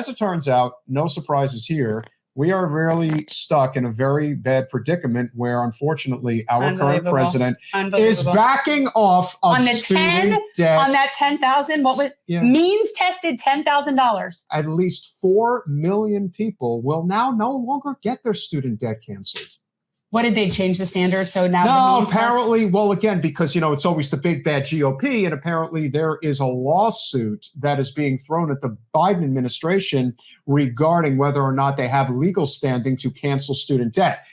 as it turns out, no surprises here. We are really stuck in a very bad predicament where, unfortunately, our current president is backing off of on the student debt. On that 10,000, what was means tested $10,000? At least 4 million people will now no longer get their student debt canceled. What did they change the standard? So now no, apparently, well, again, because, it's always the big bad GOP, and apparently there is a lawsuit that is being thrown at the Biden administration regarding whether or not they have legal standing to cancel student debt.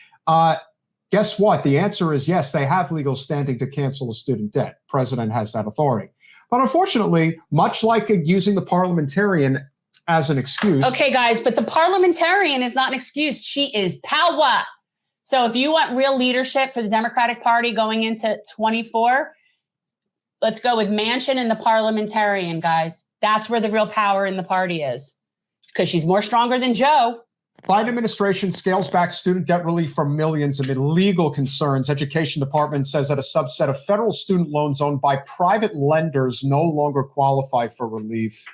Guess what? The answer is yes, they have legal standing to cancel a student debt. President has that authority. But unfortunately, much like using the parliamentarian as an excuse. Okay, guys, but the parliamentarian is not an excuse. She is power. So if you want real leadership for the Democratic Party going into 24, let's go with Manchin and the parliamentarian, guys. That's where the real power in the party is, because she's more stronger than Joe. Biden administration scales back student debt relief for millions amid legal concerns. Education Department says that a subset of federal student loans owned by private lenders no longer qualify for relief.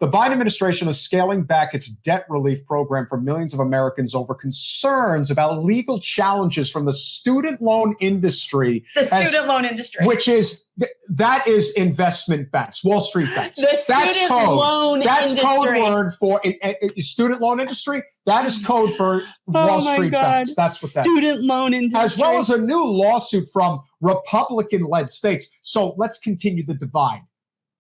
The Biden administration is scaling back its debt relief program for millions of Americans over concerns about legal challenges from the student loan industry. Which is, that is investment banks, Wall Street banks. The student loan industry. That's code word for student loan industry. That is code for Wall Street banks. That's what that is. Student loan industry. As well as a new lawsuit from Republican-led states. So let's continue the divide.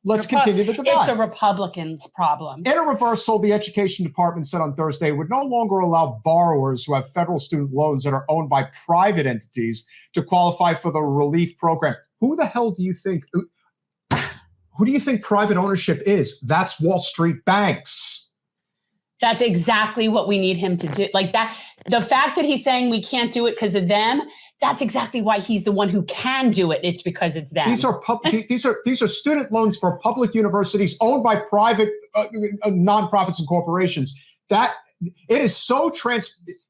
Continue the divide. It's a Republican's problem. In a reversal, the Education Department said on Thursday it would no longer allow borrowers who have federal student loans that are owned by private entities to qualify for the relief program. Who the hell do you think? Who do you think private ownership is? That's Wall Street banks. That's exactly what we need him to do. Like that, the fact that he's saying we can't do it because of them, that's exactly why he's the one who can do it. It's because it's them. These are student loans for public universities owned by private nonprofits and corporations. That it is so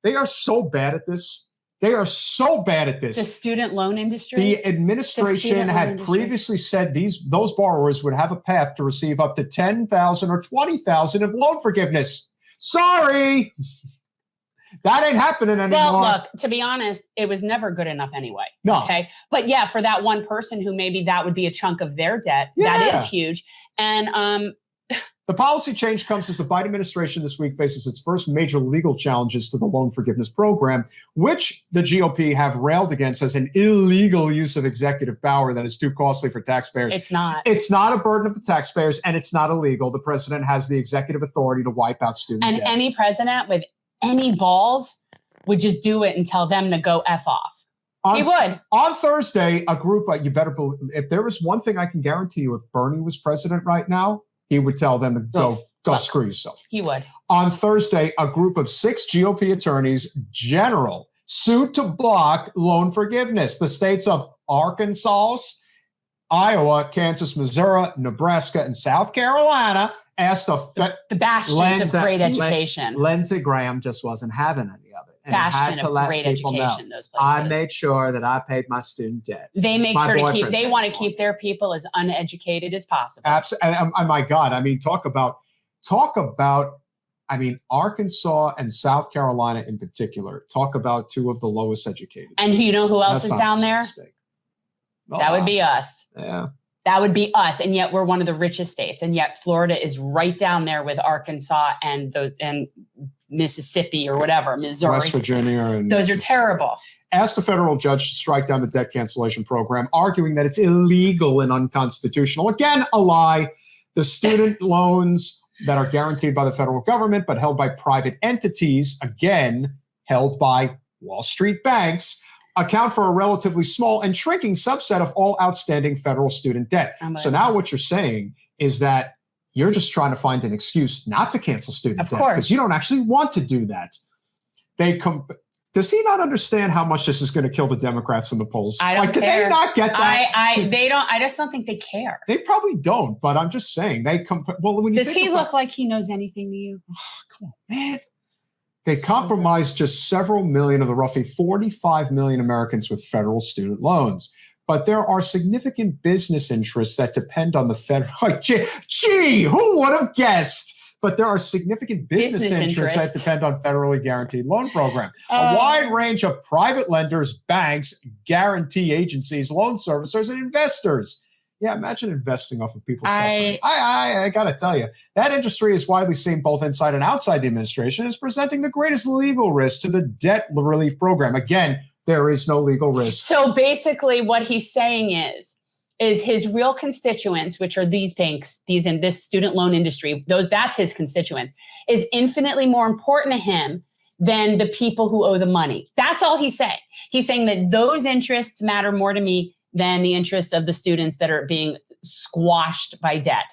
they are so bad at this. They are so bad at this. The student loan industry. The administration had previously said those borrowers would have a path to receive up to $10,000 or $20,000 of loan forgiveness. Sorry. That ain't happening anymore. Well, look, to be honest, it was never good enough anyway. No. Okay. But yeah, for that one person who maybe that would be a chunk of their debt, that is huge. And the policy change comes as the Biden administration this week faces its first major legal challenges to the loan forgiveness program, which the GOP have railed against as an illegal use of executive power that is too costly for taxpayers. It's not. It's not a burden of the taxpayers, and it's not illegal. The president has the executive authority to wipe out student debt. And any president with any balls would just do it and tell them to go F off. He would. On Thursday, a group, you better believe, if there was one thing I can guarantee you, if Bernie was president right now, he would tell them to go screw yourself. He would. On Thursday, a group of 6 GOP attorneys general sued to block loan forgiveness. The states of Arkansas, Iowa, Kansas, Missouri, Nebraska, and South Carolina asked the bastions of great education. Lindsey Graham just wasn't having any of it. And bastion of great education, those places. I made sure that I paid my student debt. They make sure to keep, they want to keep their people as uneducated as possible. Absolutely. And my God, I mean, talk about, I mean, Arkansas and South Carolina in particular, talk about two of the lowest educated. And you know who else is down there? That would be us. Yeah. That would be us. And yet we're one of the richest states. And yet Florida is right down there with Arkansas and Mississippi or whatever, Missouri. West Virginia. And those are terrible. Asked a federal judge to strike down the debt cancellation program, arguing that it's illegal and unconstitutional. Again, a lie. The student loans that are guaranteed by the federal government but held by private entities, again, held by Wall Street banks, account for a relatively small and shrinking subset of all outstanding federal student debt. So now what you're saying is that you're just trying to find an excuse not to cancel student debt because you don't actually want to do that. Does he not understand how much this is going to kill the Democrats in the polls? I don't care. Did they not get that? They don't. I just don't think they care. They probably don't, but I'm just saying does he look like he knows anything to you? Come on, man. They compromised just several million of the roughly 45 million Americans with federal student loans. But there are significant business interests that depend on the federal. Gee, who would have guessed but there are significant business interests that interest. depend on federally guaranteed loan program. A Uh, wide range of private lenders, banks, guarantee agencies, loan servicers, and investors. Yeah, imagine investing off of people's suffering. I got to tell you, that industry is widely seen both inside and outside the administration as presenting the greatest legal risk to the debt relief program. Again, there is no legal risk. So basically what he's saying is his real constituents, which are these banks, these in this student loan industry, that's his constituents, is infinitely more important to him than the people who owe the money. That's all he's saying. He's saying that those interests matter more to me than the interests of the students that are being squashed by debt.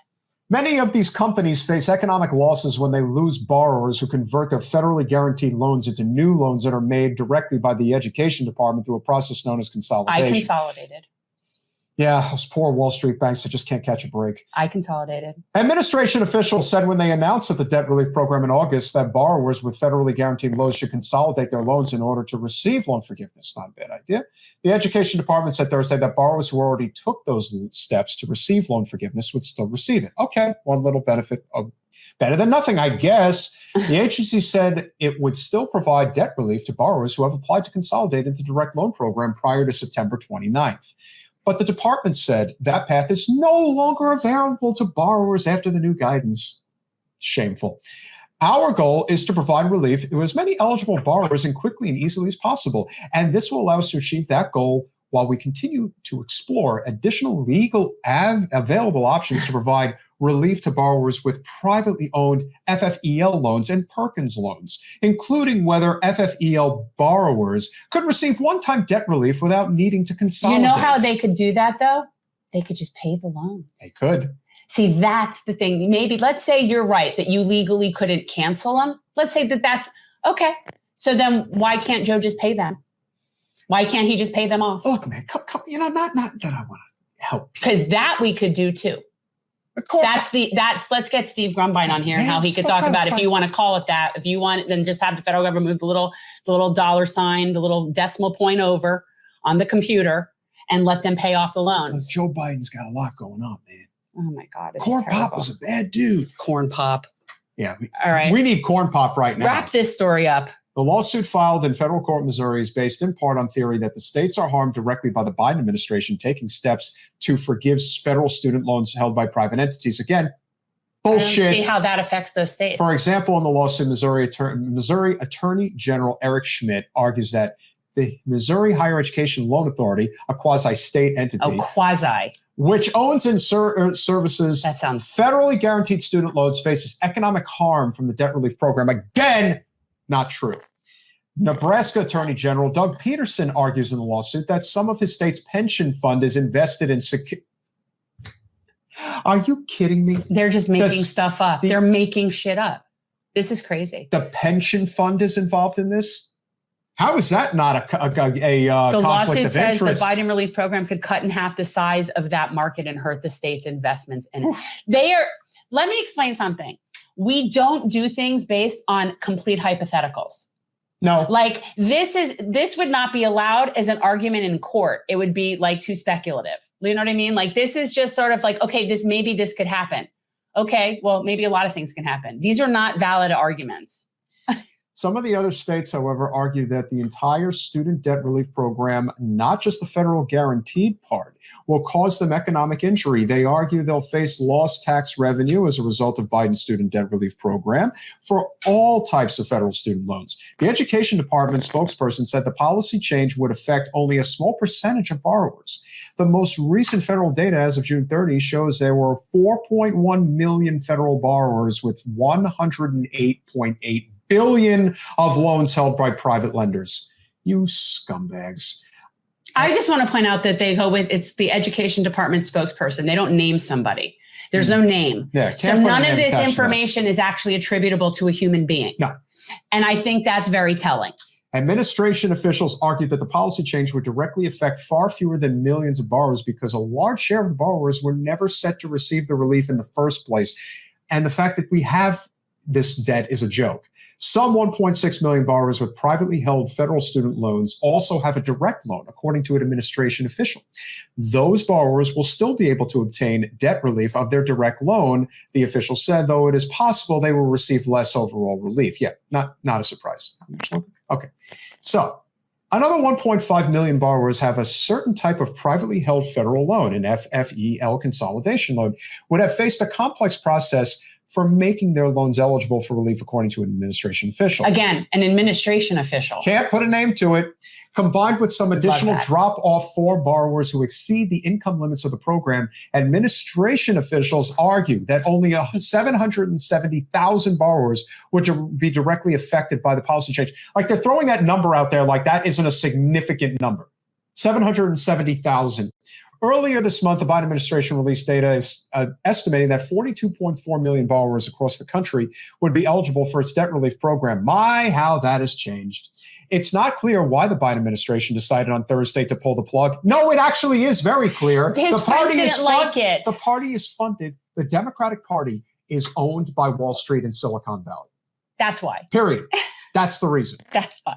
Many of these companies face economic losses when they lose borrowers who convert their federally guaranteed loans into new loans that are made directly by the education department through a process known as consolidation. I consolidated. Yeah, those poor Wall Street banks that just can't catch a break. I consolidated. Administration officials said when they announced the debt relief program in August that borrowers with federally guaranteed loans should consolidate their loans in order to receive loan forgiveness. Not a bad idea. The Education Department said Thursday that borrowers who already took those steps to receive loan forgiveness would still receive it. Okay, one little benefit of better than nothing, I guess. The agency said it would still provide debt relief to borrowers who have applied to consolidate into the direct loan program prior to September 29th. But the department said that path is no longer available to borrowers after the new guidance. Shameful. Our goal is to provide relief to as many eligible borrowers as quickly and easily as possible. And this will allow us to achieve that goal while we continue to explore additional legal available options to provide relief to borrowers with privately owned FFEL loans and Perkins loans, including whether FFEL borrowers could receive one-time debt relief without needing to consolidate. You know how they could do that, though? They could just pay the loan. They could. See, that's the thing. Maybe, let's say you're right, that you legally couldn't cancel them. Let's say that's, okay. So then why can't Joe just pay them? Why can't he just pay them off? Look, man, not that I want to help. Because that we could do too. Let's get Steve Grumbine on here and how he could talk about if you want to call it that. If you want, then just have the federal government move the little dollar sign, the little decimal point over on the computer and let them pay off the loans. Joe Biden's got a lot going on, man. Oh my God. Corn Pop was a bad dude. Corn Pop. Yeah. All right. We need Corn Pop right now. Wrap this story up. The lawsuit filed in federal court in Missouri is based in part on theory that the states are harmed directly by the Biden administration taking steps to forgive federal student loans held by private entities. Again, bullshit. I don't see how that affects those states. For example, in the lawsuit, Missouri Attorney General Eric Schmidt argues that the Missouri Higher Education Loan Authority, a quasi-state entity, which owns and services federally guaranteed student loans, faces economic harm from the debt relief program. Again, not true. Nebraska Attorney General Doug Peterson argues in the lawsuit that some of his state's pension fund is invested in Are you kidding me? They're just making stuff up. They're making shit up. This is crazy. The pension fund is involved in this? How is that not a conflict of interest? The lawsuit says the Biden relief program could cut in half the size of that market and hurt the state's investments in it. Let me explain something. We don't do things based on complete hypotheticals. No. Like this would not be allowed as an argument in court. It would be like too speculative. You know what I mean? Like this is just sort of like, okay, maybe this could happen. Okay, well, maybe a lot of things can happen. These are not valid arguments. Some of the other states, however, argue that the entire student debt relief program, not just the federal guaranteed part, will cause them economic injury. They argue they'll face lost tax revenue as a result of Biden's student debt relief program for all types of federal student loans. The Education Department spokesperson said the policy change would affect only a small percentage of borrowers. The most recent federal data as of June 30 shows there were 4.1 million federal borrowers with $108.8 billion of loans held by private lenders. You scumbags. I just want to point out that they go with, it's the Education Department spokesperson. They don't name somebody. There's no name. Yeah, so none of this information is actually attributable to a human being. No. And I think that's very telling. Administration officials argued that the policy change would directly affect far fewer than millions of borrowers because a large share of the borrowers were never set to receive the relief in the first place. And the fact that we have this debt is a joke. Some 1.6 million borrowers with privately held federal student loans also have a direct loan, according to an administration official. Those borrowers will still be able to obtain debt relief of their direct loan, the official said, though it is possible they will receive less overall relief. Yeah, not a surprise. Okay, so another 1.5 million borrowers have a certain type of privately held federal loan, an FFEL consolidation loan, would have faced a complex process for making their loans eligible for relief, according to an administration official. Again, an administration official. Can't put a name to it. Combined with some additional drop-off for borrowers who exceed the income limits of the program, administration officials argue that only 770,000 borrowers would be directly affected by the policy change. Like, they're throwing that number out there like that isn't a significant number. 770,000. Earlier this month, the Biden administration released data estimating that 42.4 million borrowers across the country would be eligible for its debt relief program. My, how that has changed. It's not clear why the Biden administration decided on Thursday to pull the plug. No, it actually is very clear. His friends didn't like it. The party is funded. The Democratic Party is owned by Wall Street and Silicon Valley. That's why. Period. That's the reason. That's why.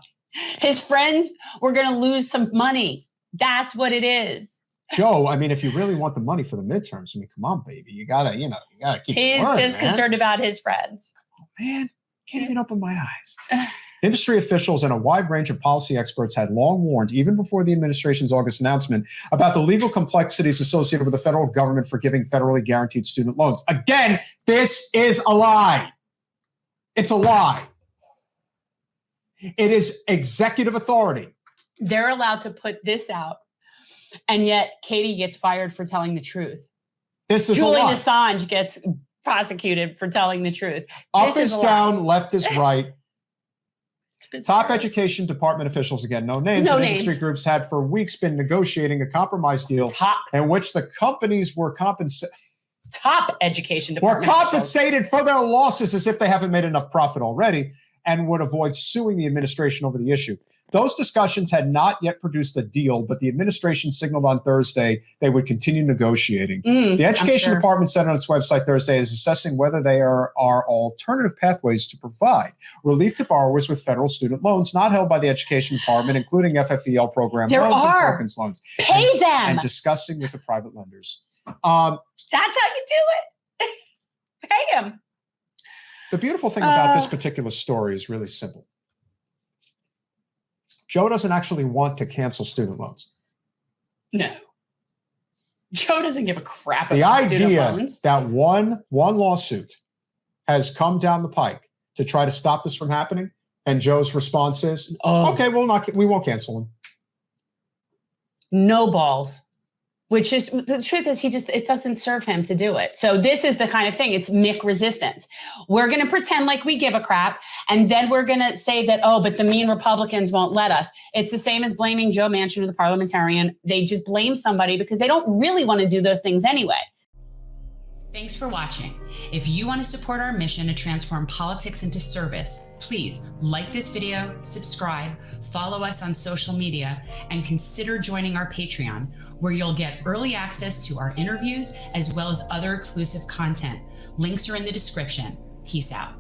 His friends were going to lose some money. That's what it is. Joe, I mean, if you really want the money for the midterms, I mean, come on, baby. You gotta keep it He's just concerned about his friends. Oh, man, can't even open my eyes. Industry officials and a wide range of policy experts had long warned, even before the administration's August announcement, about the legal complexities associated with the federal government for giving federally guaranteed student loans. Again, this is a lie. It's a lie. It is executive authority. They're allowed to put this out. And yet Katie gets fired for telling the truth. This is Julian a lie. Assange gets prosecuted for telling the truth. Up is down, left is right. Top education department officials, again, no names, and industry groups had for weeks been negotiating a compromise deal in which the companies were compensated. Top education department compensated for their losses as if they haven't made enough profit already and would avoid suing the administration over the issue. Those discussions had not yet produced a deal, but the administration signaled on Thursday they would continue negotiating. The Education Department said on its website Thursday is assessing whether there are alternative pathways to provide relief to borrowers with federal student loans not held by the Education Department, including FFEL program loans and Perkins loans. Pay them. And discussing with the private lenders. That's how you do it. Pay them. The beautiful thing about this particular story is really simple. Joe doesn't actually want to cancel student loans. No. Joe doesn't give a crap about student loans. The idea that one lawsuit has come down the pike to try to stop this from happening, and Joe's response is, okay, we won't cancel them. No balls. Which is, the truth is, it doesn't serve him to do it. So this is the kind of thing, it's Mick resistance. We're going to pretend like we give a crap, and then we're going to say that, but the mean Republicans won't let us. It's the same as blaming Joe Manchin or the parliamentarian. They just blame somebody because they don't really want to do those things anyway. Thanks for watching. If you want to support our mission to transform politics into service, please like this video, subscribe, follow us on social media, and consider joining our Patreon, where you'll get early access to our interviews as well as other exclusive content. Links are in the description. Peace out.